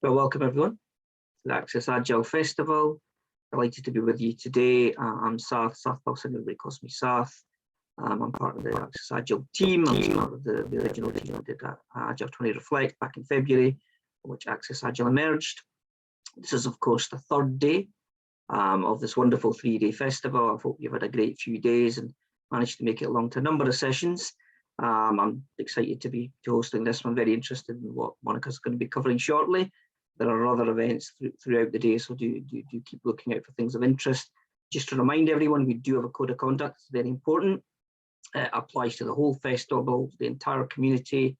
Well, welcome everyone to the Access Agile Festival. Delighted to be with you today. I'm Sath Wilson, everybody calls me Sath. I'm part of the Access Agile team. I'm part of the original team that did Agile 20 Reflect back in February, which Access Agile emerged. This is, of course, the third day of this wonderful 3-day festival. I hope you've had a great few days and managed to make it along to a number of sessions. I'm excited to be hosting this one. I'm very interested in what Monika's going to be covering shortly. There are other events throughout the day, so do keep looking out for things of interest. Just to remind everyone, we do have a code of conduct. It's very important. It applies to the whole festival, the entire community,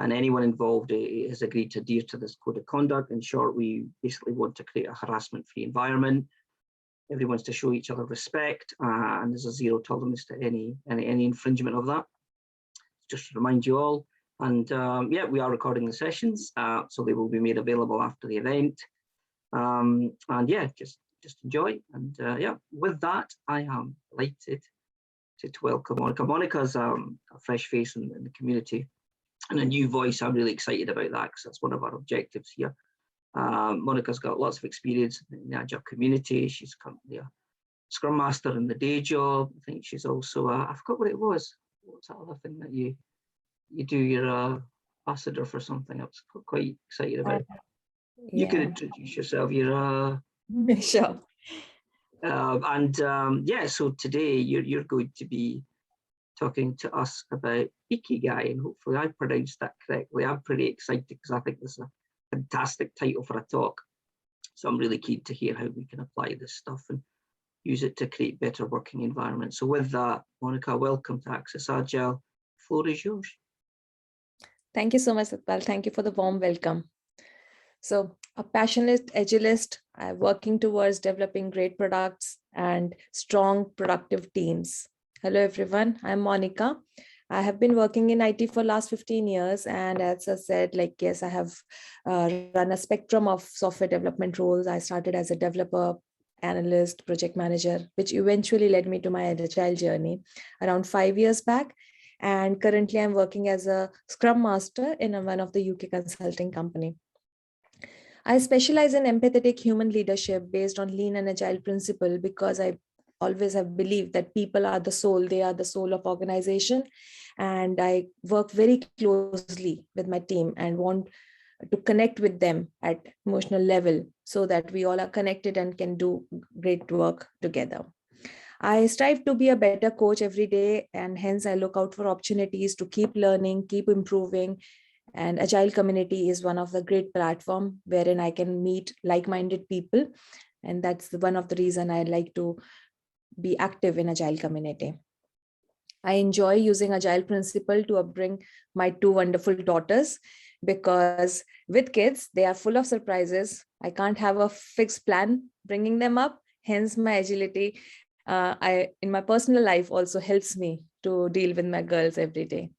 and anyone involved has agreed to adhere to this code of conduct. In short, we basically want to create a harassment-free environment. Everyone's to show each other respect, and there's a zero tolerance to any infringement of that. Just to remind you all. And yeah, we are recording the sessions, so they will be made available after the event. And yeah, just enjoy. And yeah, with that, I am delighted to welcome Monika. Monika's a fresh face in the community and a new voice. I'm really excited about that because that's one of our objectives here. Monika's got lots of experience in the Agile community. She's currently a Scrum Master in the day job. I think she's also, I forgot what it was. What's that other thing that you do, your ambassador for something? I was quite excited about. Yeah. You can introduce yourself. You're sure. Yeah, so today you're going to be talking to us about Ikigai, and hopefully I pronounced that correctly. I'm pretty excited because I think this is a fantastic title for a talk. So I'm really keen to hear how we can apply this stuff and use it to create better working environments. So with that, Monika, welcome to Access Agile. The floor is yours. Thank you so much, Satpal. Thank you for the warm welcome. So a passionate agilist, working towards developing great products and strong productive teams. Hello, everyone. I'm Monika. I have been working in IT for last 15 years. And as I said, yes, I have run a spectrum of software development roles. I started as a developer, analyst, project manager, which eventually led me to my agile journey around 5 years back. And currently I'm working as a Scrum Master in one of the UK consulting company. I specialize in empathetic human leadership based on lean and agile principle because I always have believed that people are the soul. They are the soul of organization. And I work very closely with my team and want to connect with them at emotional level so that we all are connected and can do great work together. I strive to be a better coach every day, and hence I look out for opportunities to keep learning, keep improving. And Agile community is one of the great platforms wherein I can meet like-minded people. And that's one of the reasons I like to be active in Agile community. I enjoy using Agile principle to upbring my 2 wonderful daughters because with kids, they are full of surprises. I can't have a fixed plan bringing them up. Hence my agility in my personal life also helps me to deal with my girls every day.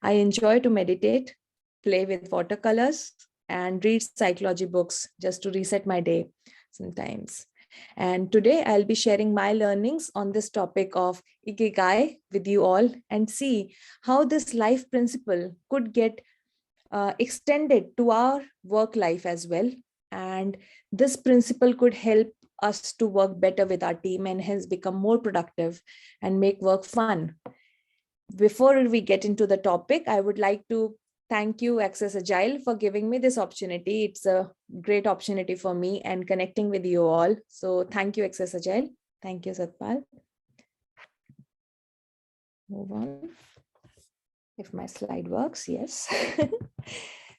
I enjoy to meditate, play with watercolors, and read psychology books just to reset my day sometimes. And today I'll be sharing my learnings on this topic of Ikigai with you all and see how this life principle could get extended to our work life as well. And this principle could help us to work better with our team and hence become more productive and make work fun. Before we get into the topic, I would like to thank you, Access Agile, for giving me this opportunity. It's a great opportunity for me and connecting with you all. So thank you, Access Agile. Thank you, Satpal. Move on. If my slide works, yes.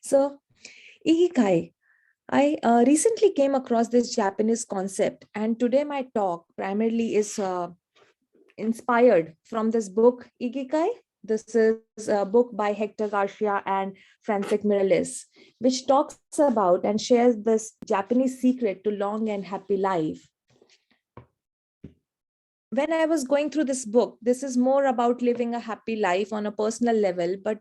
So Ikigai. I recently came across this Japanese concept, and today my talk primarily is inspired from this book, Ikigai. This is a book by Hector Garcia and Francis Miralles, which talks about and shares this Japanese secret to long and happy life. When I was going through this book, this is more about living a happy life on a personal level, but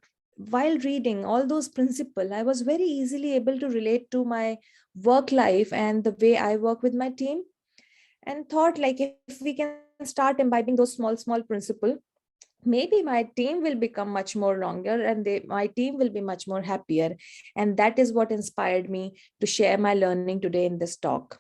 while reading all those principles, I was very easily able to relate to my work life and the way I work with my team, and thought if we can start imbibing those small principles, maybe my team will become much more longer, and my team will be much more happier. And that is what inspired me to share my learning today in this talk.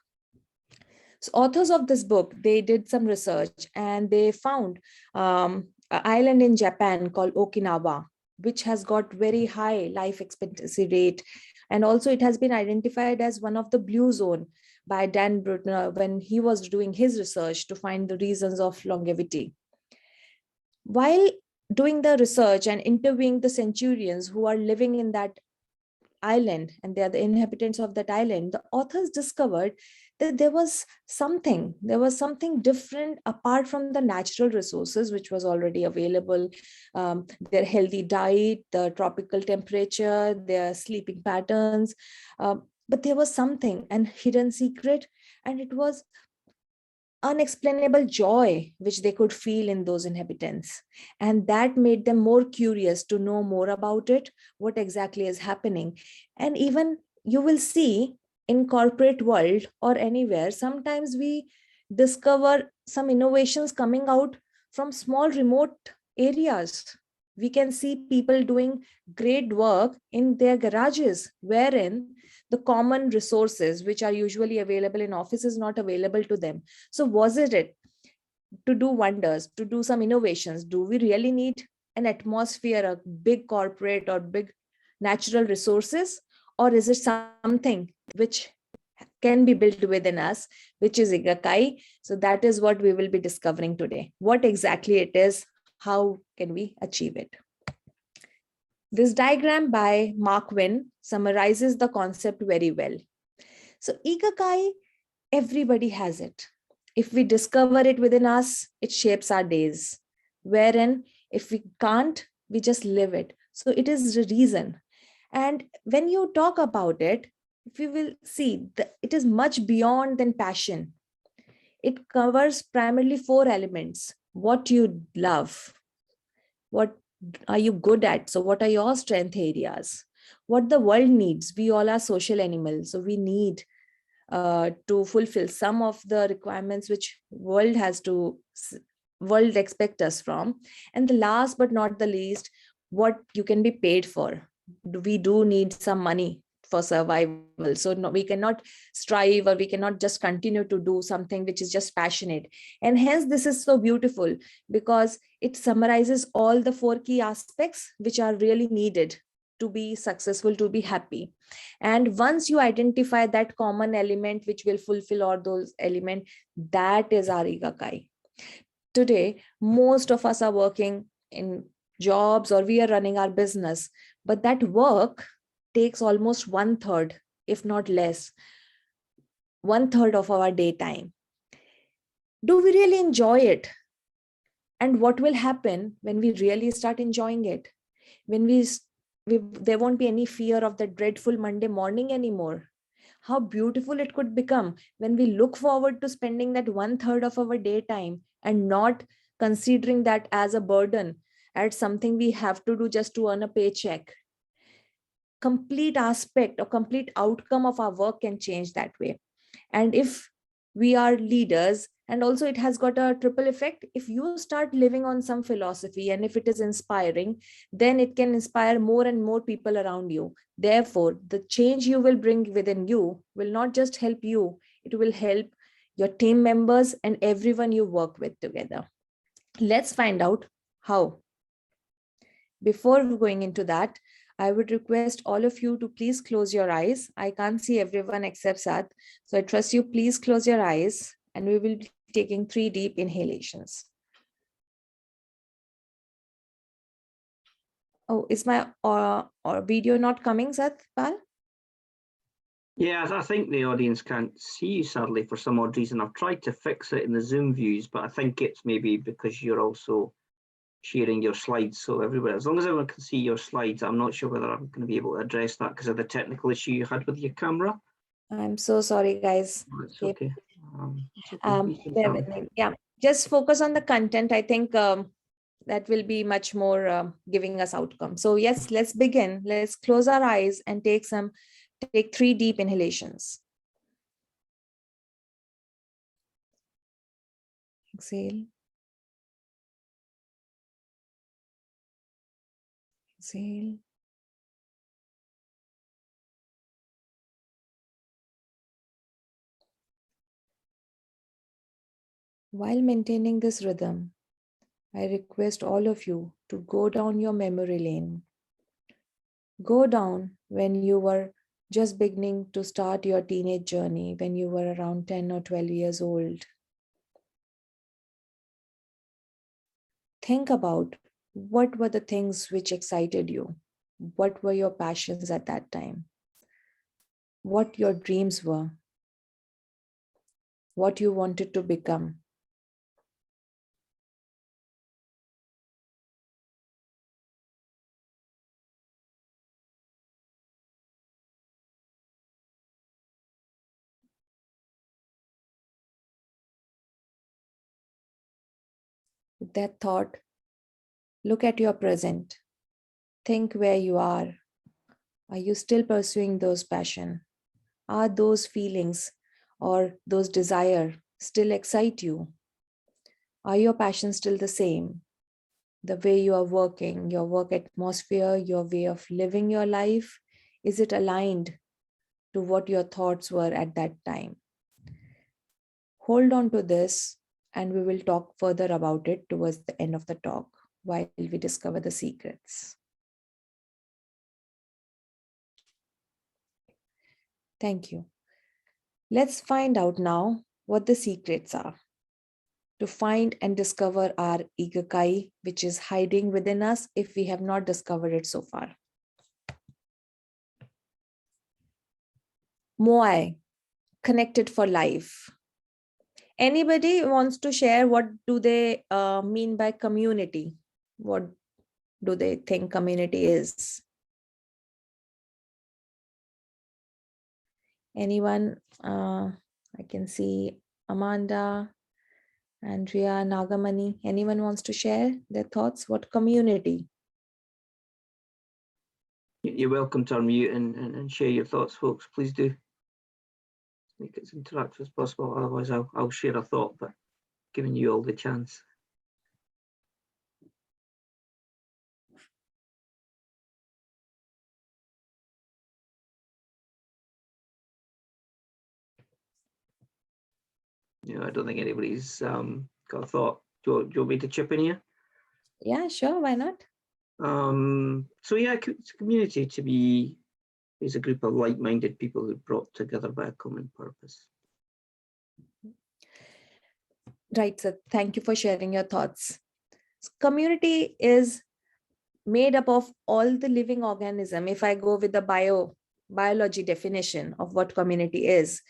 So authors of this book, they did some research and they found an island in Japan called Okinawa, which has got very high life expectancy rate. And also it has been identified as one of the blue zone by Dan Brutner when he was doing his research to find the reasons of longevity. While doing the research and interviewing the centurions who are living in that island, and they are the inhabitants of that island, the authors discovered that there was something different apart from the natural resources which was already available, their healthy diet, the tropical temperature, their sleeping patterns, but there was something, an hidden secret, and it was unexplainable joy which they could feel in those inhabitants. And that made them more curious to know more about it, what exactly is happening. And even you will see in corporate world or anywhere, sometimes we discover some innovations coming out from small remote areas. We can see people doing great work in their garages, wherein the common resources which are usually available in office is not available to them. So was it to do wonders, to do some innovations? Do we really need an atmosphere, a big corporate or big natural resources? Or is it something which can be built within us, which is Ikigai? So that is what we will be discovering today. What exactly it is, how can we achieve it? This diagram by Mark Wynn summarizes the concept very well. So Ikigai, everybody has it. If we discover it within us, it shapes our days. Wherein, if we can't, we just live it. So it is the reason. And when you talk about it, if you will see, it is much beyond than passion. It covers primarily four elements: what you love, what are you good at, so what are your strength areas, what the world needs. We all are social animals, so we need to fulfill some of the requirements which world expect us from. And the last but not the least, what you can be paid for. We do need some money for survival, so no, we cannot strive, or we cannot just continue to do something which is just passionate. And hence this is so beautiful, because it summarizes all the four key aspects which are really needed to be successful, to be happy. And once you identify that common element which will fulfill all those elements, that is our Ikigai. Today, most of us are working in jobs or we are running our business, but that work takes almost 1/3, if not less, 1/3 of our daytime. Do we really enjoy it? And what will happen when we really start enjoying it? When there won't be any fear of the dreadful Monday morning anymore. How beautiful it could become when we look forward to spending that 1/3 of our daytime and not considering that as a burden, as something we have to do just to earn a paycheck. Complete aspect or complete outcome of our work can change that way. And if we are leaders, and also it has got a triple effect, if you start living on some philosophy and if it is inspiring, then it can inspire more and more people around you. Therefore, the change you will bring within you will not just help you, it will help your team members and everyone you work with together. Let's find out how. Before going into that, I would request all of you to please close your eyes. I can't see everyone except Sat. So I trust you, please close your eyes, and we will be taking 3 deep inhalations. Oh, is my or video not coming, Satpal? Yeah, I think the audience can't see you, sadly, for some odd reason. I've tried to fix it in the Zoom views, but I think it's maybe because you're also sharing your slides. So everybody, as long as everyone can see your slides, I'm not sure whether I'm going to be able to address that because of the technical issue you had with your camera. I'm so sorry, guys. Oh, it's okay. Bear with me. Yeah, just focus on the content. I think that will be much more giving us outcome. So yes, let's begin. Let's close our eyes and take 3 deep inhalations. Exhale. Exhale. While maintaining this rhythm, I request all of you to go down your memory lane. Go down when you were just beginning to start your teenage journey, when you were around 10 or 12 years old. Think about what were the things which excited you? What were your passions at that time? What your dreams were? What you wanted to become? With that thought, look at your present. Think where you are. Are you still pursuing those passions? Are those feelings or those desire still excite you? Are your passions still the same? The way you are working, your work atmosphere, your way of living your life, is it aligned to what your thoughts were at that time? Hold on to this, and we will talk further about it towards the end of the talk while we discover the secrets. Thank you. Let's find out now what the secrets are to find and discover our Ikigai, which is hiding within us if we have not discovered it so far. Moai, connected for life. Anybody wants to share what do they mean by community? What do they think community is? Anyone? I can see Amanda, Andrea, Nagamani. Anyone wants to share their thoughts? What community? You're welcome to unmute and share your thoughts, folks. Please do. Make it as interactive as possible. Otherwise, I'll share a thought, but giving you all the chance. I don't think anybody's got a thought. Do you want me to chip in here? Yeah, sure. Why not? So yeah, it's a community to be is a group of like-minded people who are brought together by a common purpose. Right, so thank you for sharing your thoughts. Community is made up of all the living organism. If I go with the biology definition of what community is,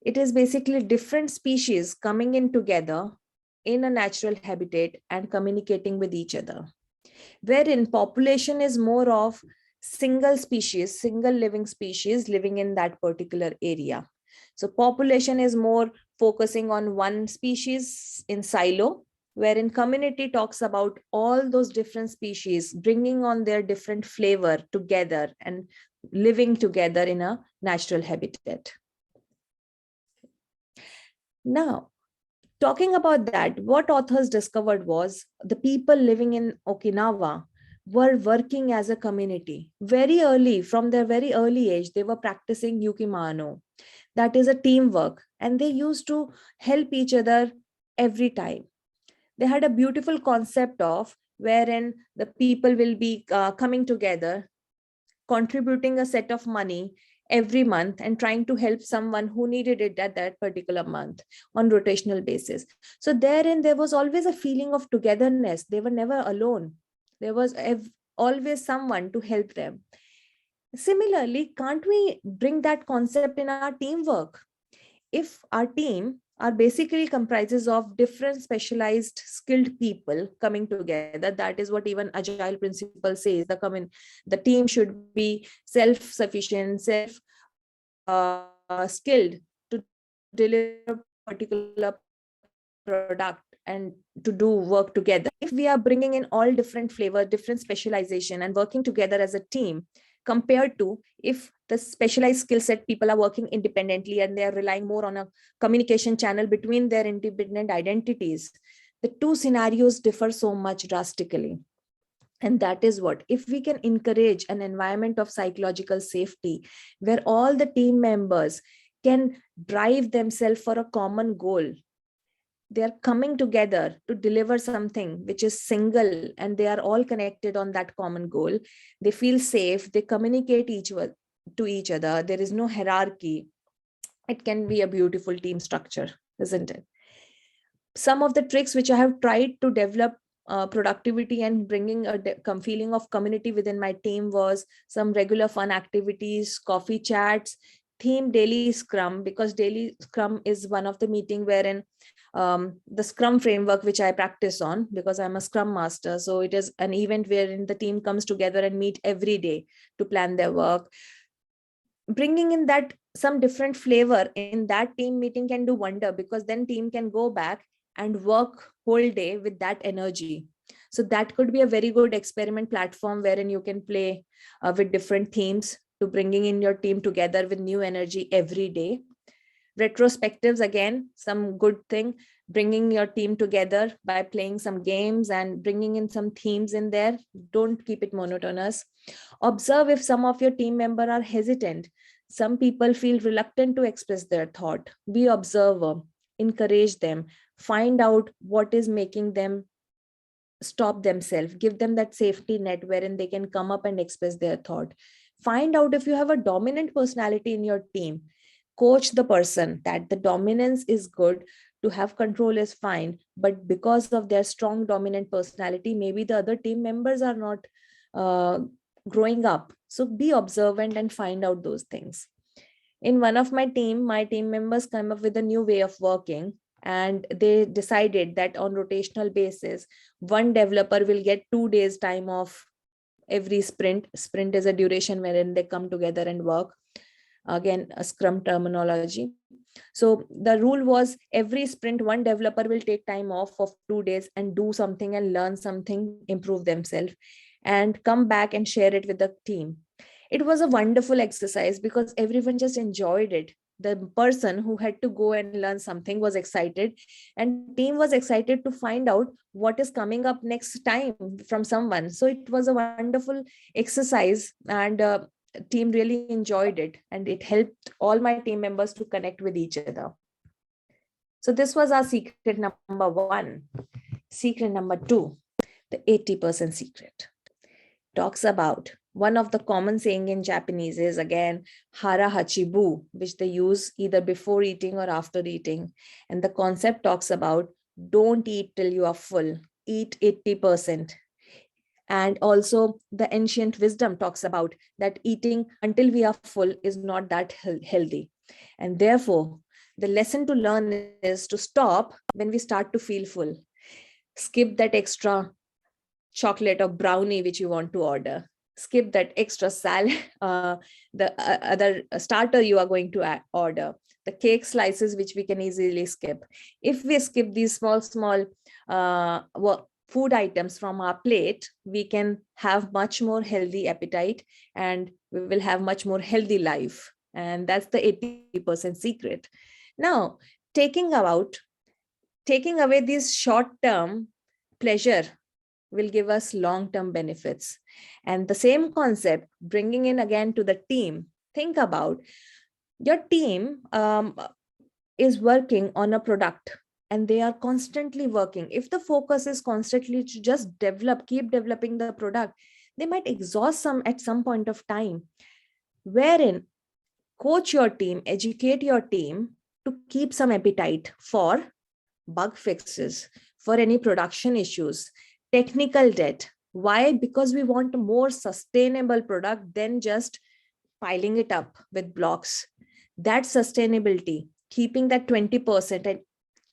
it is basically different species coming in together in a natural habitat and communicating with each other. Wherein population is more of single living species living in that particular area. So population is more focusing on one species in silo, wherein community talks about all those different species bringing on their different flavor together and living together in a natural habitat. Now, talking about that, what authors discovered was the people living in Okinawa were working as a community. Very early, from their very early age, they were practicing yukimano. That is a teamwork. And they used to help each other every time. They had a beautiful concept of wherein the people will be coming together, contributing a set of money every month and trying to help someone who needed it at that particular month on rotational basis. So therein there was always a feeling of togetherness. They were never alone. There was always someone to help them. Similarly, can't we bring that concept in our teamwork? If our team are basically comprises of different specialized skilled people coming together, that is what even Agile principle says, the team should be self-sufficient, skilled to deliver particular product and to do work together. If we are bringing in all different flavor, different specialization and working together as a team, compared to if the specialized skill set people are working independently and they are relying more on a communication channel between their independent identities, the two scenarios differ so much drastically. And that is what, if we can encourage an environment of psychological safety where all the team members can drive themselves for a common goal, they are coming together to deliver something which is single and they are all connected on that common goal, they feel safe, they communicate to each other, there is no hierarchy, it can be a beautiful team structure, isn't it? Some of the tricks which I have tried to develop productivity and bringing a feeling of community within my team was some regular fun activities, coffee chats, theme daily scrum, because daily scrum is one of the meeting wherein the scrum framework which I practice on, because I'm a scrum master, so it is an event wherein the team comes together and meet every day to plan their work. Bringing in that some different flavor in that team meeting can do wonder, because then team can go back and work whole day with that energy. So that could be a very good experiment platform wherein you can play with different themes to bringing in your team together with new energy every day. Retrospectives, again, some good thing, bringing your team together by playing some games and bringing in some themes in there. Don't keep it monotonous. Observe if some of your team members are hesitant. Some people feel reluctant to express their thought. Be observer, encourage them, find out what is making them stop themselves, give them that safety net wherein they can come up and express their thought. Find out if you have a dominant personality in your team, coach the person that the dominance is good, to have control is fine, but because of their strong dominant personality, maybe the other team members are not uh, growing up. So be observant and find out those things. In one of my team members come up with a new way of working, and they decided that on rotational basis, one developer will get 2 days time off every sprint is a duration wherein they come together and work, again a scrum terminology. So the rule was every sprint one developer will take time off of 2 days and do something and learn something, improve themselves, and come back and share it with the team. It was a wonderful exercise because everyone just enjoyed it. The person who had to go and learn something was excited, and team was excited to find out what is coming up next time from someone. So it was a wonderful exercise, and team really enjoyed it, and it helped all my team members to connect with each other. So this was our secret number 1. Secret number 2, the 80% secret, talks about one of the common saying in Japanese is again hara hachibu, which they use either before eating or after eating. And the concept talks about don't eat till you are full, eat 80%. And also the ancient wisdom talks about that eating until we are full is not that healthy. And therefore, the lesson to learn is to stop when we start to feel full. Skip that extra chocolate or brownie which you want to order. Skip that extra salad, the other starter you are going to order, the cake slices which we can easily skip. If we skip these small food items from our plate, we can have much more healthy appetite, and we will have much more healthy life. And that's the 80% secret. Now, taking away these short-term pleasure will give us long-term benefits. And the same concept, bringing in again to the team, think about your team is working on a product and they are constantly working. If the focus is constantly to just keep developing the product, they might exhaust at some point of time, wherein coach your team, educate your team to keep some appetite for bug fixes, for any production issues, technical debt. Why? Because we want a more sustainable product than just piling it up with blocks. That sustainability, keeping that 20% and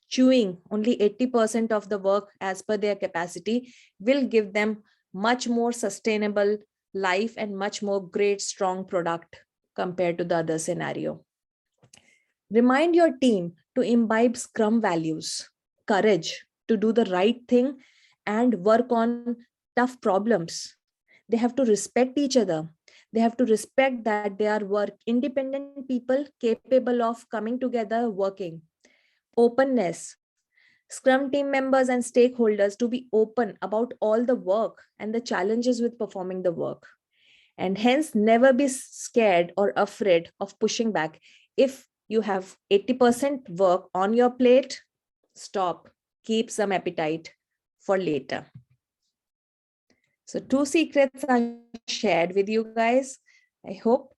chewing only 80% of the work as per their capacity, will give them much more sustainable life and much more great, strong product compared to the other scenario. Remind your team to imbibe Scrum values, courage to do the right thing and work on tough problems. They have to respect each other. They have to respect that they are independent people capable of coming together, working. Openness, Scrum team members and stakeholders to be open about all the work and the challenges with performing the work. And hence, never be scared or afraid of pushing back. If you have 80% work on your plate, stop. Keep some appetite for later. So 2 secrets are shared with you guys. I hope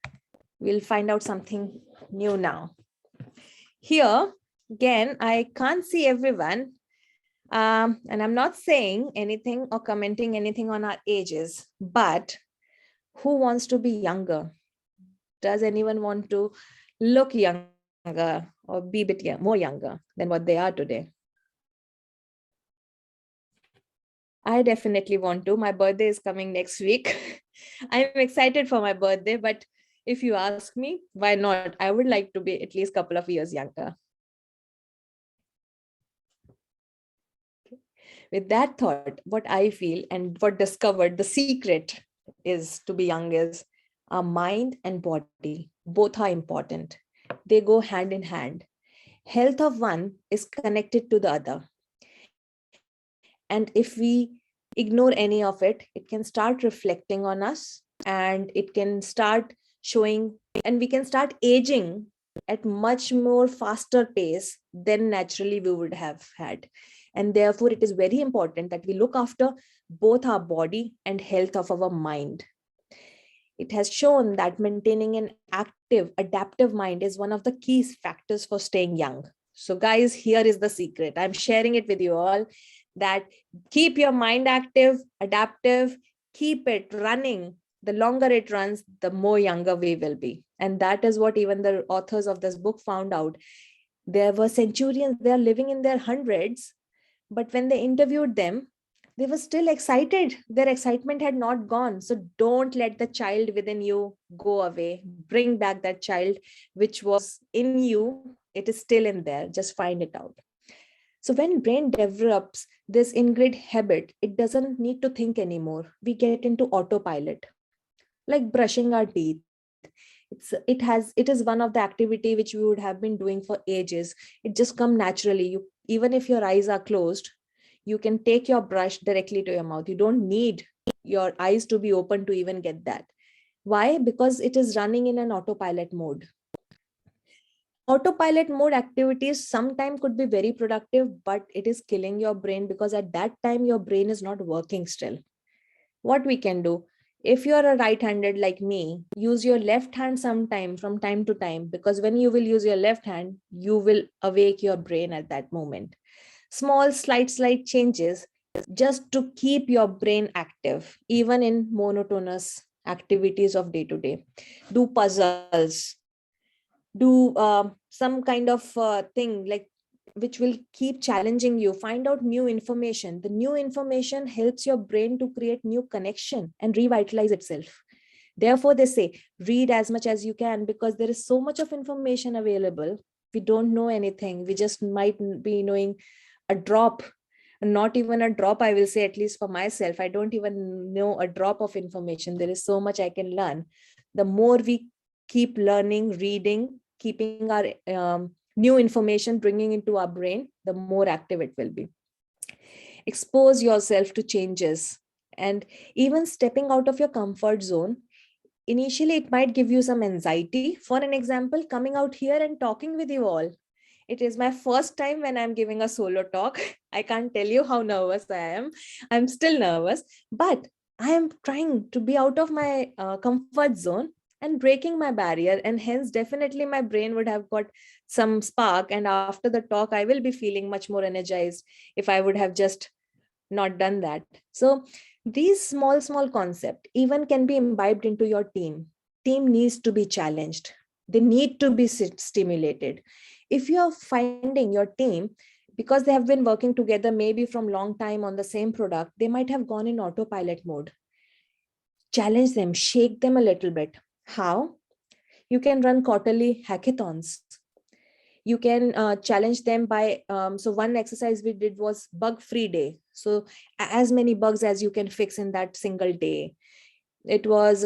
we'll find out something new now. Here, again, I can't see everyone. And I'm not saying anything or commenting anything on our ages, but who wants to be younger? Does anyone want to look younger or be a bit more younger than what they are today? I definitely want to. My birthday is coming next week. I'm excited for my birthday, but if you ask me, why not? I would like to be at least a couple of years younger. With that thought, what I feel and what discovered the secret is to be young is our mind and body. Both are important. They go hand in hand. Health of one is connected to the other. And if we ignore any of it, it can start reflecting on us and it can start showing, and we can start aging at much more faster pace than naturally we would have had. And therefore, it is very important that we look after both our body and health of our mind. It has shown that maintaining an active, adaptive mind is one of the key factors for staying young. So guys, here is the secret. I'm sharing it with you all, that keep your mind active, adaptive, keep it running. The longer it runs, the more younger we will be. And that is what even the authors of this book found out. There were centurions, they are living in their hundreds, but when they interviewed them, they were still excited. Their excitement had not gone. So don't let the child within you go away. Bring back that child which was in you. It is still in there. Just find it out. So when brain develops this ingrained habit, it doesn't need to think anymore. We get into autopilot, like brushing our teeth. It is one of the activity which we would have been doing for ages. It just come naturally. You, even if your eyes are closed, you can take your brush directly to your mouth. You don't need your eyes to be open to even get that. Why? Because it is running in an autopilot mode. Autopilot mode activities sometimes could be very productive, but it is killing your brain because at that time your brain is not working still. What we can do, if you're a right-handed like me, use your left hand sometime from time to time, because when you will use your left hand, you will awake your brain at that moment. Small, slight changes just to keep your brain active, even in monotonous activities of day to day. Do puzzles, do some kind of thing like which will keep challenging you. Find out new information. The new information helps your brain to create new connection and revitalize itself. Therefore, they say read as much as you can, because there is so much of information available. We don't know anything. We just might be knowing a drop, not even a drop. I will say, at least for myself, I don't even know a drop of information. There is so much I can learn. The more we keep learning, reading, keeping our new information, bringing into our brain, the more active it will be. Expose yourself to changes, and even stepping out of your comfort zone. Initially, it might give you some anxiety. For an example, coming out here and talking with you all. It is my first time when I'm giving a solo talk. I can't tell you how nervous I am. I'm still nervous, but I am trying to be out of my comfort zone and breaking my barrier. And hence, definitely my brain would have got some spark. And after the talk, I will be feeling much more energized if I would have just not done that. So these small concepts even can be imbibed into your team. Team needs to be challenged. They need to be stimulated. If you're finding your team, because they have been working together maybe from long time on the same product, they might have gone in autopilot mode. Challenge them, shake them a little bit. How? You can run quarterly hackathons. You can challenge them by, so one exercise we did was bug free day. So as many bugs as you can fix in that single day. It was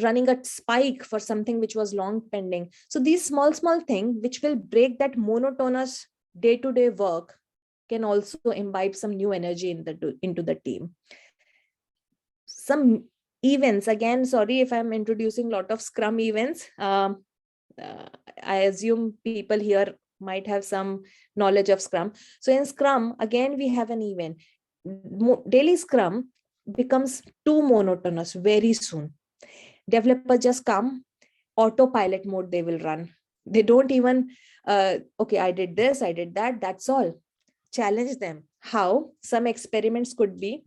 running a spike for something which was long pending. So these small things which will break that monotonous day-to-day work can also imbibe some new energy into the team. Some events, again, sorry if I'm introducing a lot of Scrum events. I assume people here might have some knowledge of Scrum. So in Scrum, again, we have an event. Daily Scrum becomes too monotonous very soon. Developers just come, autopilot mode they will run. They don't even, okay, I did this, I did that, that's all. Challenge them. How? Some experiments could be,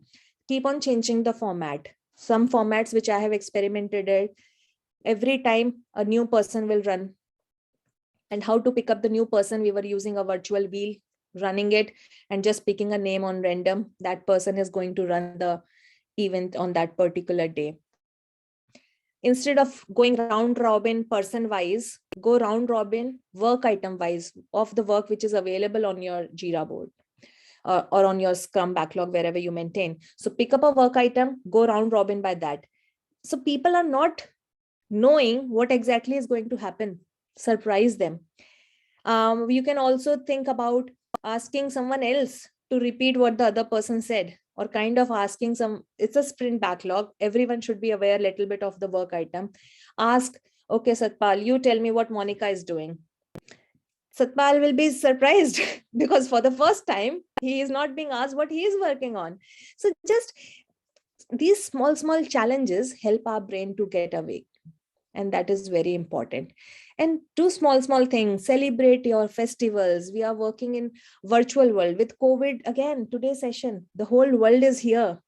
keep on changing the format. Some formats which I have experimented at, every time a new person will run. And how to pick up the new person? We were using a virtual wheel, running it and just picking a name on random. That person is going to run the event on that particular day. Instead of going round robin person wise, go round robin work item wise of the work which is available on your Jira board. Or on your Scrum backlog, wherever you maintain. So pick up a work item, go round robin by that. So people are not knowing what exactly is going to happen. Surprise them. You can also think about asking someone else to repeat what the other person said, or kind of asking it's a sprint backlog. Everyone should be aware a little bit of the work item. Ask, okay, Satpal, you tell me what Monika is doing. Satpal will be surprised because for the first time, he is not being asked what he is working on. So just these small challenges help our brain to get awake. And that is very important. And do small things, celebrate your festivals. We are working in virtual world with COVID. Again, today's session, the whole world is here.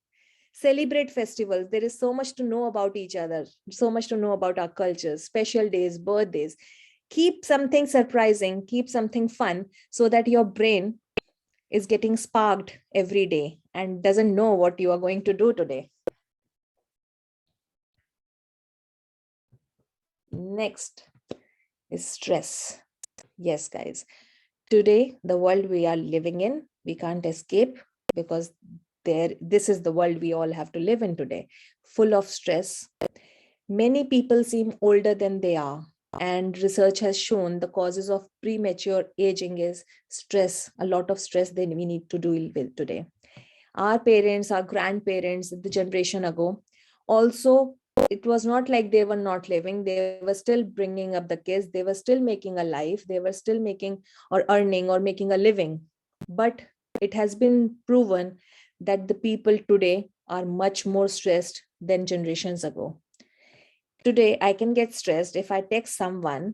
Celebrate festivals. There is so much to know about each other, so much to know about our cultures, special days, birthdays. Keep something surprising, keep something fun, so that your brain is getting sparked every day and doesn't know what you are going to do today. Next is stress. Yes, guys. Today, the world we are living in, we can't escape, because this is the world we all have to live in today, full of stress. Many people seem older than they are. And research has shown the causes of premature aging is stress, a lot of stress that we need to deal with today. Our parents, our grandparents, the generation ago, also, it was not like they were not living. They were still bringing up the kids. They were still making a life. They were still making or earning or making a living. But it has been proven that the people today are much more stressed than generations ago. Today, I can get stressed if I text someone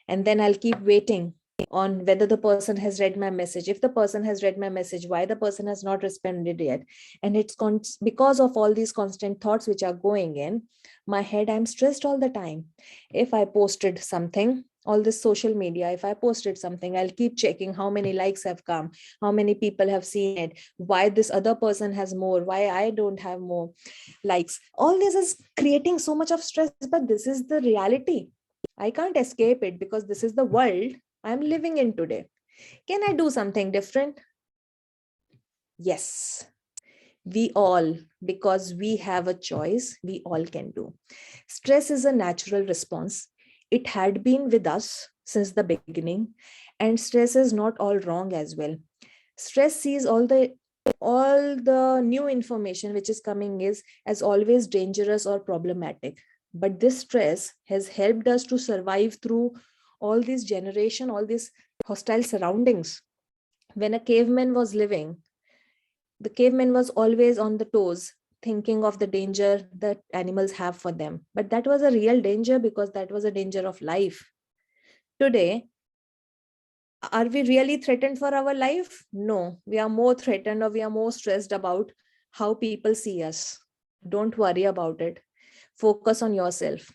and then I'll keep waiting on whether the person has read my message. If the person has read my message, why the person has not responded yet? And it's because of all these constant thoughts which are going in my head, I'm stressed all the time. If I posted something, all this social media, if I posted something, I'll keep checking how many likes have come, how many people have seen it, why this other person has more, why I don't have more likes. All this is creating so much of stress, but this is the reality. I can't escape it because this is the world I'm living in today. Can I do something different? Yes, we all, because we have a choice, we all can do. Stress is a natural response. It had been with us since the beginning, and stress is not all wrong as well. Stress sees all the new information which is coming is as always dangerous or problematic. But this stress has helped us to survive through all these generation, all these hostile surroundings. When a caveman was living, the caveman was always on the toes, thinking of the danger that animals have for them. But that was a real danger because that was a danger of life. Today, are we really threatened for our life? No, we are more threatened, or we are more stressed about how people see us. Don't worry about it. Focus on yourself.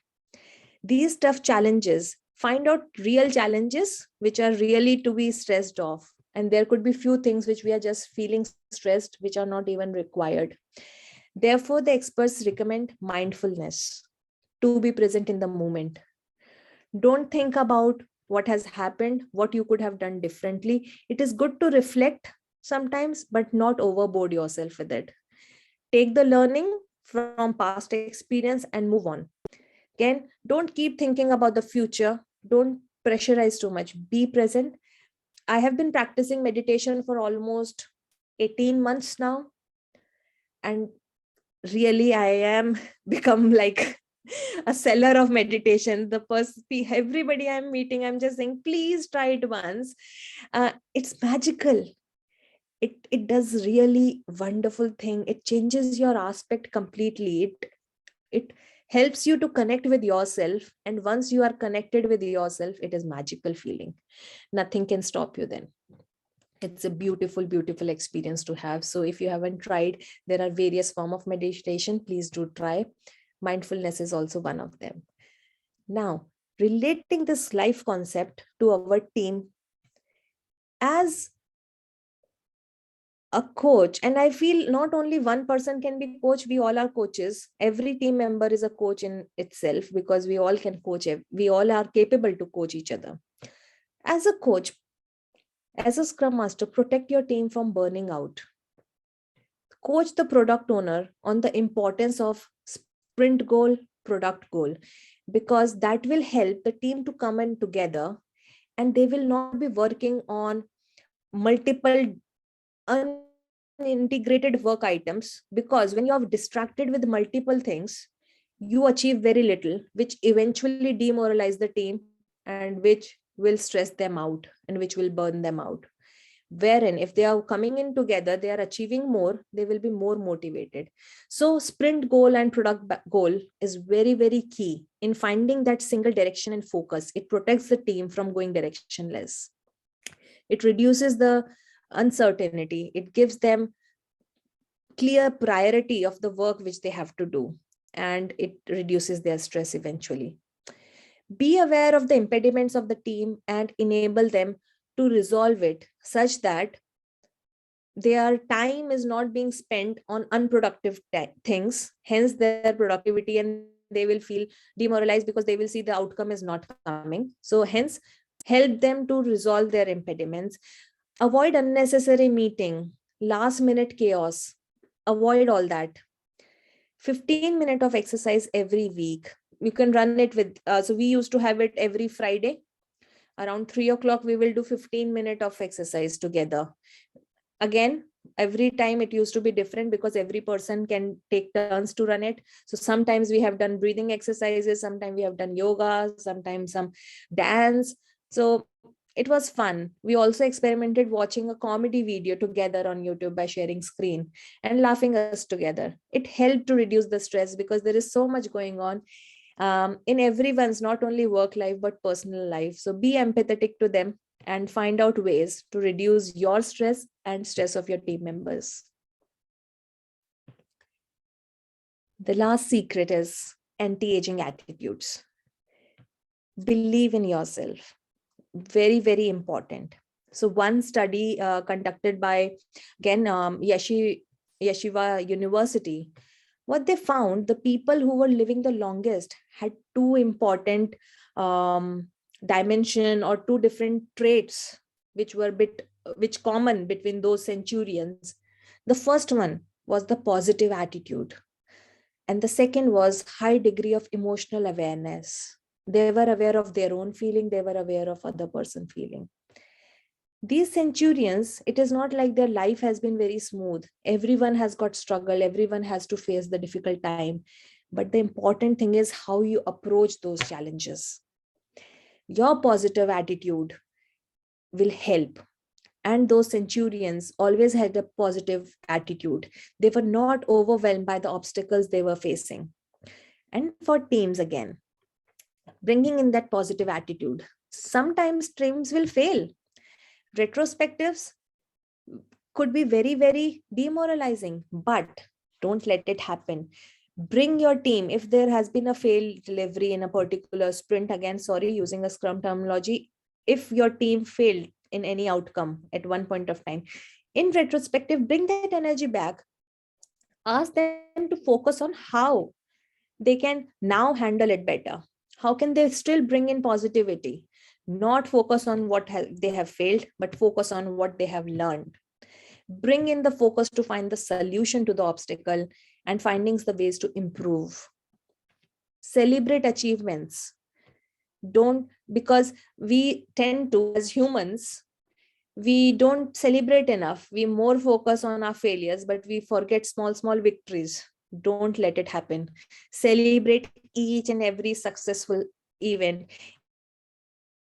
These tough challenges, find out real challenges which are really to be stressed off. And there could be few things which we are just feeling stressed, which are not even required. Therefore, the experts recommend mindfulness, to be present in the moment. Don't think about what has happened, what you could have done differently. It is good to reflect sometimes, but not overboard yourself with it. Take the learning from past experience and move on. Again, don't keep thinking about the future. Don't pressurize too much. Be present. I have been practicing meditation for almost 18 months now. And really, I am become like a seller of meditation. Everybody I'm meeting, I'm just saying, please try it once. It's magical. It does really wonderful thing. It changes your aspect completely. It helps you to connect with yourself. And once you are connected with yourself, it is magical feeling. Nothing can stop you then. It's a beautiful, beautiful experience to have. So if you haven't tried, there are various forms of meditation. Please do try. Mindfulness is also one of them. Now, relating this life concept to our team, as a coach, and I feel not only one person can be coach, we all are coaches. Every team member is a coach in itself, because we all can coach. We all are capable to coach each other. As a coach, as a scrum master, protect your team from burning out. Coach the product owner on the importance of sprint goal, product goal, because that will help the team to come in together, and they will not be working on multiple unintegrated work items, because when you are distracted with multiple things, you achieve very little, which eventually demoralize the team and which will stress them out and which will burn them out. Wherein if they are coming in together, they are achieving more, they will be more motivated. So sprint goal and product goal is very, very key in finding that single direction and focus. It protects the team from going directionless. It reduces the uncertainty. It gives them clear priority of the work which they have to do, and it reduces their stress eventually. Be aware of the impediments of the team and enable them to resolve it such that their time is not being spent on unproductive things, hence their productivity, and they will feel demoralized because they will see the outcome is not coming. So hence, help them to resolve their impediments. Avoid unnecessary meeting, last minute chaos. Avoid all that. 15 minutes of exercise every week. You can run it with, so we used to have it every Friday. Around 3 o'clock, we will do 15 minutes of exercise together. Again, every time it used to be different because every person can take turns to run it. So sometimes we have done breathing exercises, sometimes we have done yoga, sometimes some dance. So it was fun. We also experimented watching a comedy video together on YouTube by sharing screen and laughing us together. It helped to reduce the stress because there is so much going on in everyone's, not only work life, but personal life. So be empathetic to them and find out ways to reduce your stress and stress of your team members. The last secret is anti-aging attitudes. Believe in yourself. Very, very important. So one study conducted by, again, Yeshiva University, what they found, the people who were living the longest had two important dimension or two different traits which were which common between those centurions. The first one was the positive attitude, and the second was high degree of emotional awareness. They were aware of their own feeling, they were aware of other person feeling. These centurions, it is not like their life has been very smooth. Everyone has got struggle, everyone has to face the difficult time. But the important thing is how you approach those challenges. Your positive attitude will help. And those centurions always had a positive attitude. They were not overwhelmed by the obstacles they were facing. And for teams, again, bringing in that positive attitude. Sometimes teams will fail. Retrospectives could be very, very demoralizing, but don't let it happen. Bring your team. If there has been a failed delivery in a particular sprint, again, sorry, using a Scrum terminology, if your team failed in any outcome at one point of time, in retrospective, bring that energy back. Ask them to focus on how they can now handle it better. How can they still bring in positivity? Not focus on what they have failed, but focus on what they have learned. Bring in the focus to find the solution to the obstacle and findings the ways to improve. Celebrate achievements. Don't, because we tend to, as humans, we don't celebrate enough. We more focus on our failures, but we forget small victories. Don't let it happen. Celebrate each and every successful event.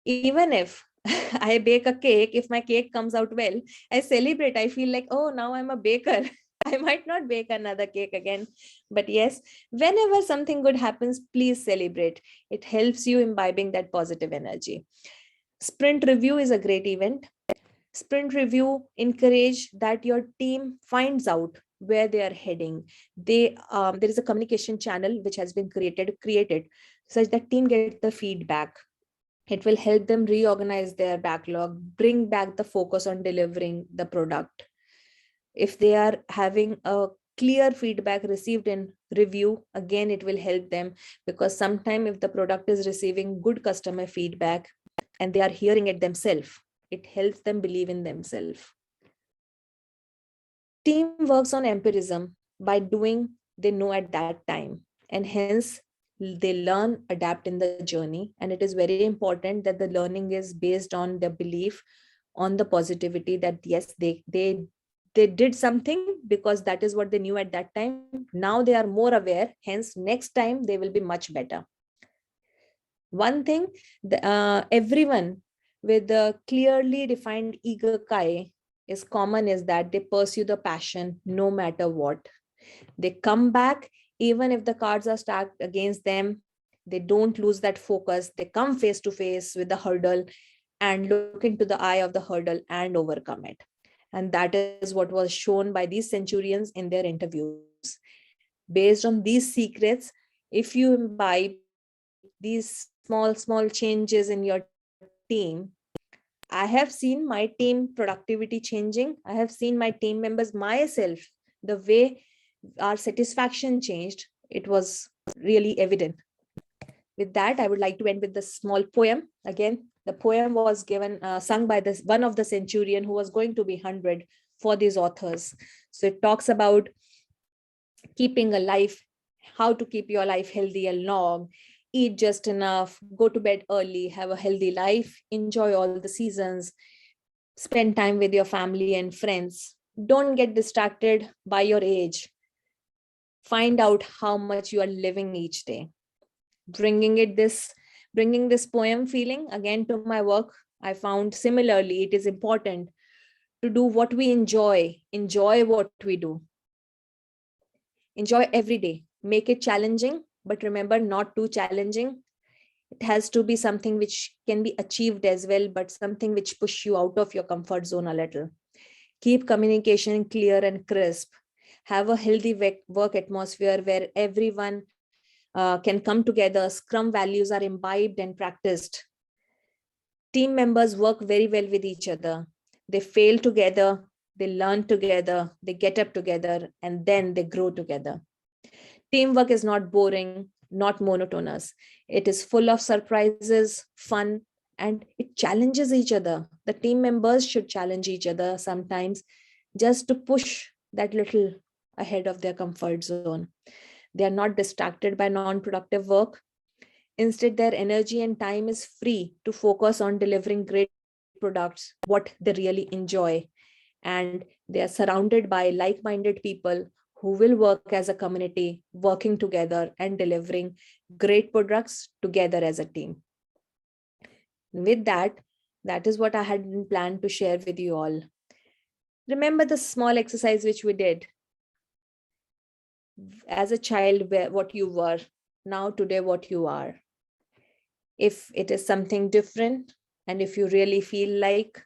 Even if I bake a cake, if my cake comes out well, I celebrate. I feel like, oh, now I'm a baker. I might not bake another cake again. But yes, whenever something good happens, please celebrate. It helps you imbibing that positive energy. Sprint review is a great event. Sprint review encourage that your team finds out where they are heading. There is a communication channel which has been created such that team get the feedback. It will help them reorganize their backlog, bring back the focus on delivering the product. If they are having a clear feedback received in review, again, it will help them, because sometimes if the product is receiving good customer feedback and they are hearing it themselves, it helps them believe in themselves. Team works on empirism by doing they know at that time, and hence they learn, adapt in the journey. And it is very important that the learning is based on their belief, on the positivity that yes, they did something because that is what they knew at that time. Now they are more aware, hence next time they will be much better. One thing, everyone with a clearly defined Ikigai is common, is that they pursue the passion no matter what. They come back even if the cards are stacked against them. They don't lose that focus. They come face to face with the hurdle and look into the eye of the hurdle and overcome it. And that is what was shown by these centurions in their interviews. Based on these secrets, if you imbibe these small changes in your team, I have seen my team productivity changing. I have seen my team members, myself, the way our satisfaction changed. It was really evident. With that, I would like to end with this small poem. Again, the poem was sung by this one of the centurion who was going to be 100 for these authors. So it talks about keeping a life, how to keep your life healthy and long, eat just enough, go to bed early, have a healthy life, enjoy all the seasons, spend time with your family and friends. Don't get distracted by your age. Find out how much you are living each day. Bringing this poem feeling again to my work, I found similarly it is important to do what we enjoy what we do. Enjoy every day. Make it challenging, but remember, not too challenging. It has to be something which can be achieved as well, but something which push you out of your comfort zone a little. Keep communication clear and crisp. Have a healthy work atmosphere where everyone can come together. Scrum values are imbibed and practiced. Team members work very well with each other. They fail together, they learn together, they get up together, and then they grow together. Teamwork is not boring, not monotonous. It is full of surprises, fun, and it challenges each other. The team members should challenge each other sometimes just to push that little ahead of their comfort zone. They are not distracted by non-productive work. Instead, their energy and time is free to focus on delivering great products, what they really enjoy. And they are surrounded by like-minded people who will work as a community, working together and delivering great products together as a team. With that, that is what I had planned to share with you all. Remember the small exercise which we did. As a child, what you were, now today what you are. If it is something different, and if you really feel like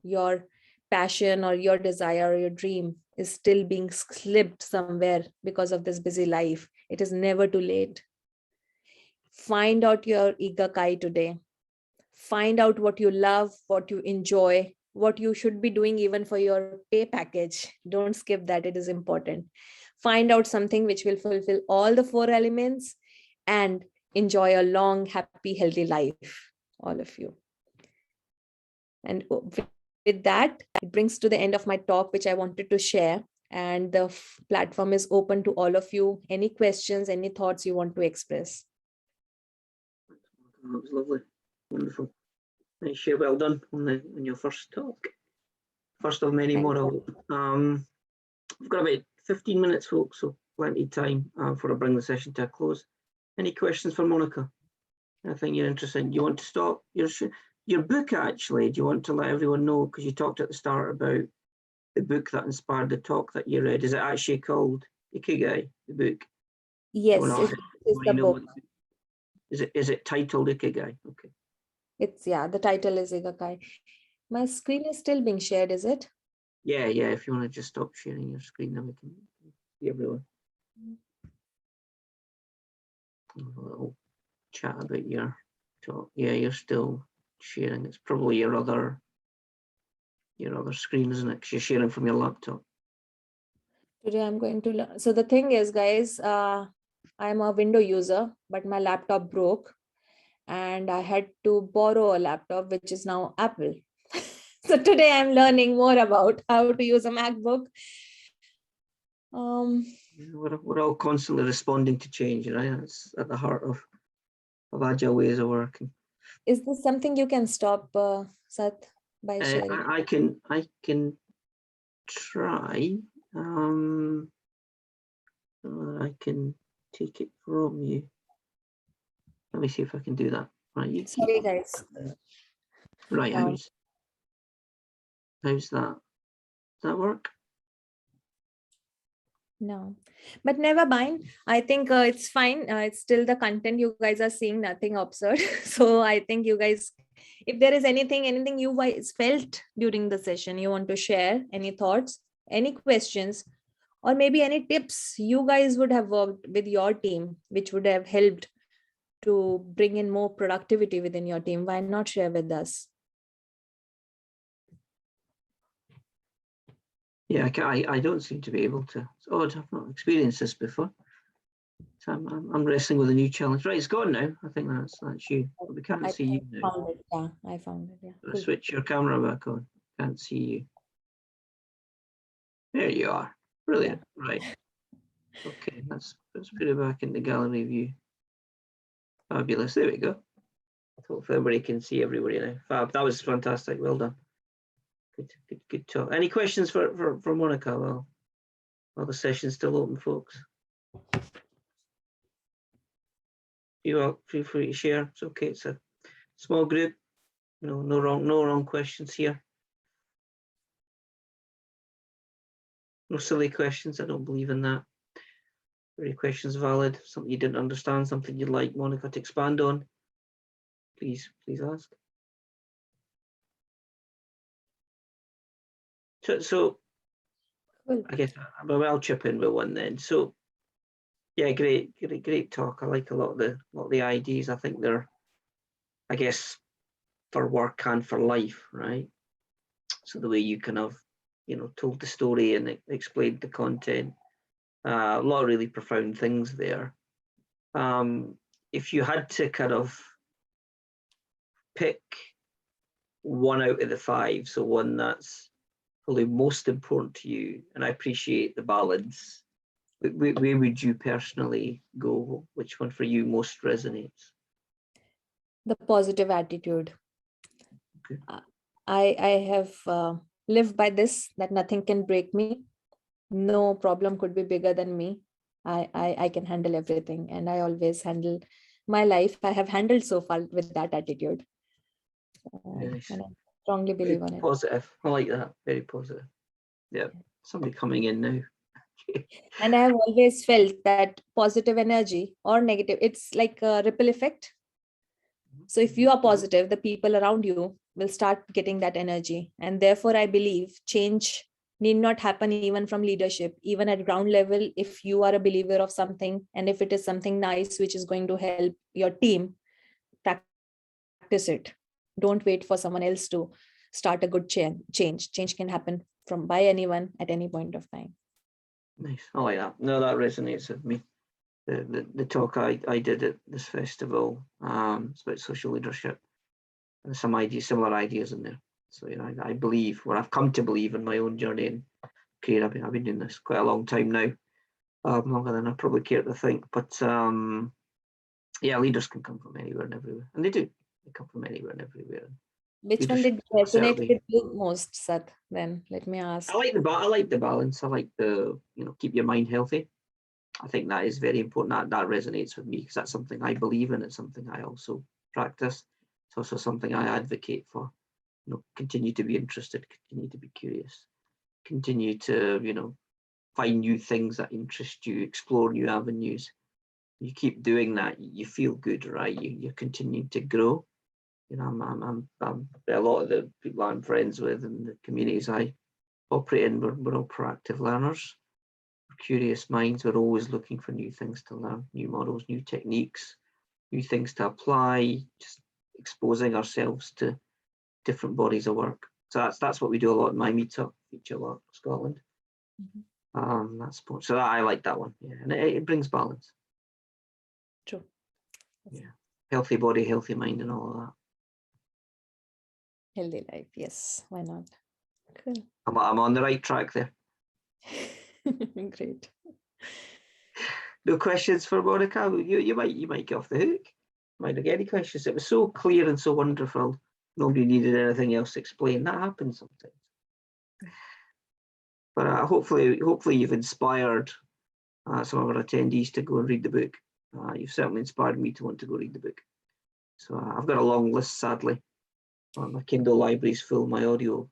your passion or your desire or your dream is still being slipped somewhere because of this busy life, it is never too late. Find out your Ikigai today. Find out what you love, what you enjoy, what you should be doing even for your pay package. Don't skip that, it is important. Find out something which will fulfill all the 4 elements and enjoy a long, happy, healthy life, all of you. And with that, it brings to the end of my talk, which I wanted to share. And the platform is open to all of you. Any questions, any thoughts you want to express? That was lovely. Wonderful. Nice, well done on your first talk. First of many more, I hope. We've got about 15 minutes, folks, so plenty of time for I bring the session to a close. Any questions for Monika? Anything you're interested in? You want to stop your book, actually? Do you want to let everyone know? Because you talked at the start about the book that inspired the talk that you read. Is it actually called Ikigai, the book? Yes, it is the book. Is it titled Ikigai? Okay. The title is Ikigai. My screen is still being shared, is it? Yeah. If you want to just stop sharing your screen, then we can see everyone. A little chat about your talk. Yeah, you're still sharing. It's probably your other screen, isn't it? Because you're sharing from your laptop. Today I'm going to learn. So the thing is, guys, I'm a window user, but my laptop broke and I had to borrow a laptop, which is now Apple. So today I'm learning more about how to use a MacBook. We're all constantly responding to change, right? It's at the heart of agile ways of working. Is this something you can stop, Sat, by sharing? I can try. I can take it from you. Let me see if I can do that. Right, Sorry, guys. Right, how's that? Does that work? No, but never mind. I think it's fine. It's still the content you guys are seeing, nothing absurd. So I think you guys, if there is anything you guys felt during the session, you want to share, any thoughts, any questions, or maybe any tips you guys would have worked with your team, which would have helped to bring in more productivity within your team, why not share with us? Yeah, I don't seem to be able to. It's odd. I've not experienced this before. So I'm wrestling with a new challenge. Right, it's gone now. I think that's you. We can't see you now. Found it. Yeah, I found it. Yeah. Cool. Switch your camera back on. Can't see you. There you are. Brilliant. Yeah. Right. Okay, let's put it back in the gallery view. Fabulous. There we go. Hopefully everybody can see everybody now. Fab. That was fantastic. Well done. Good talk. Any questions for Monika? While the session's still open, folks. You all feel free to share. It's okay. It's a small group. No wrong questions here. No silly questions. I don't believe in that. Every question's valid. Something you didn't understand, something you'd like Monika to expand on, please ask. So cool. I guess I'll chip in with one then. So yeah, great talk. I like a lot of the ideas. I think they're, I guess, for work and for life, right? So the way you kind of, told the story and explained the content, a lot of really profound things there. If you had to kind of pick one out of the five, so one that's probably most important to you, and I appreciate the balance, where would you personally go? Which one for you most resonates? The positive attitude. Okay. I have lived by this, that nothing can break me. No problem could be bigger than me. I can handle everything, and I always handle my life. I have handled so far with that attitude. Nice. And I strongly believe on it. Positive. I like that. Very positive. Yeah. Somebody coming in now. And I have always felt that positive energy or negative, it's like a ripple effect. So if you are positive, the people around you will start getting that energy. And therefore, I believe change need not happen even from leadership, even at ground level. If you are a believer of something, and if it is something nice, which is going to help your team, practice it. Don't wait for someone else to start a good change. Change can happen by anyone at any point of time. Nice. I like that. No, that resonates with me. The talk I did at this festival, it's about social leadership, and some similar ideas in there. So I believe, or I've come to believe in my own journey and career. I've been doing this quite a long time now, longer than I probably care to think. But yeah, leaders can come from anywhere and everywhere, and they do. They come from anywhere and everywhere. Which one did resonate with you most, Sat? Then let me ask. I like the balance. I like the, keep your mind healthy. I think that is very important. That resonates with me because that's something I believe in. It's something I also practice. It's also something I advocate for. Continue to be interested, continue to be curious, continue to, find new things that interest you, explore new avenues. You keep doing that, you feel good, right? You continue to grow. I'm a lot of the people I'm friends with and the communities I operate in, we're all proactive learners. We're curious minds. We're always looking for new things to learn, new models, new techniques, new things to apply, just exposing ourselves to different bodies of work. So that's what we do a lot in my meetup, Future Work Scotland. That's so I like that one. Yeah, and it brings balance. True. Yeah, healthy body, healthy mind, and all of that. Healthy life, yes. Why not? Cool. I'm on the right track there. Great. No questions for Monika? You might get off the hook. Might not get any questions. It was so clear and so wonderful. Nobody needed anything else explained. That happens sometimes. But hopefully you've inspired some of our attendees to go and read the book. You've certainly inspired me to want to go read the book. So I've got a long list, sadly. My Kindle library's full, my Audible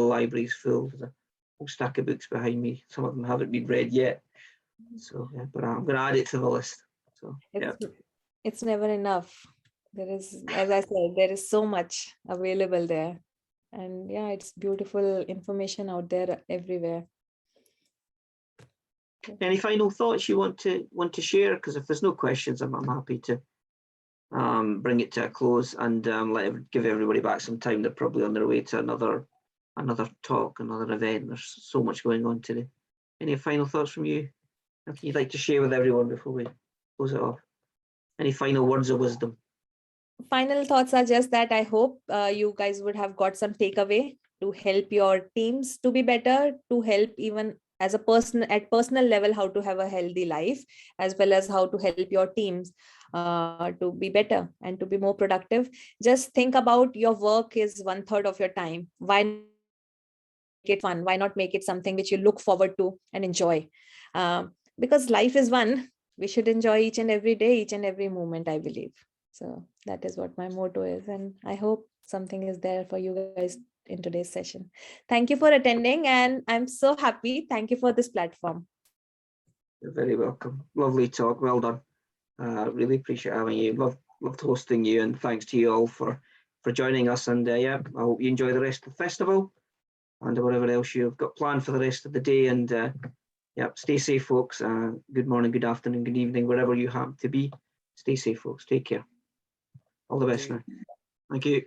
library's full. There's a whole stack of books behind me. Some of them haven't been read yet. So yeah, but I'm going to add it to the list. So yeah. It's never enough. There is, as I said, there is so much available there. And yeah, it's beautiful information out there everywhere. Any final thoughts you want to share? Because if there's no questions, I'm happy to bring it to a close and give everybody back some time. They're probably on their way to another talk, another event. There's so much going on today. Any final thoughts from you? Anything you'd like to share with everyone before we close it off? Any final words of wisdom? Final thoughts are just that I hope you guys would have got some takeaway to help your teams to be better, to help even as a person at personal level, how to have a healthy life, as well as how to help your teams to be better and to be more productive. Just think about your work is 1/3 of your time. Why make it fun? Why not make it something which you look forward to and enjoy? Because life is one. We should enjoy each and every day, each and every moment, I believe. So that is what my motto is. And I hope something is there for you guys in today's session. Thank you for attending. And I'm so happy. Thank you for this platform. You're very welcome. Lovely talk. Well done. Really appreciate having you. Loved hosting you, and thanks to you all for joining us. And yeah, I hope you enjoy the rest of the festival and whatever else you've got planned for the rest of the day. And yeah, stay safe, folks. Good morning, good afternoon, good evening, wherever you happen to be. Stay safe, folks. Take care. All the best now. Thank you.